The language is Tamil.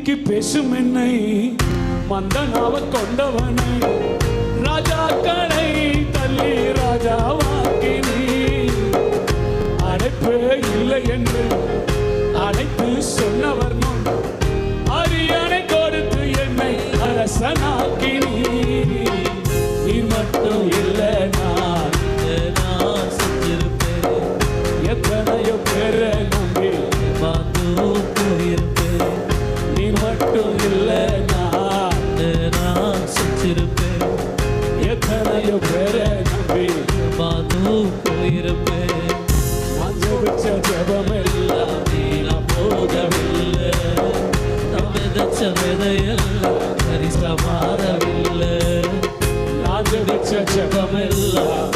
நீக்கி பேசும் என்னை மந்தனாவ கொண்டவனை ராஜாக்களை தள்ளி ராஜாவாக்கி நீ அழைப்பே இல்லை என்று அழைத்து சொன்னவர் முன் அரியணை கொடுத்து என்னை அரசனாக்கி நீ மட்டும் இல்லை நான் செஞ்சிருப்பேன் எத்தனையோ பேரை நம்பி போயிருப்பேன் நீ மட்டும் இல்லை நான் செஞ்சிருப்பேன் எத்தனையோ பேரை நம்பி போயிருப்பேன் நான் ஜெபிச்ச ஜெபமெல்லாம் வீணா போகவில்லை நான் விதைச்ச விதையெல்லாம் மாறவில்லை நான் ஜெபிச்ச ஜெபமெல்லாம்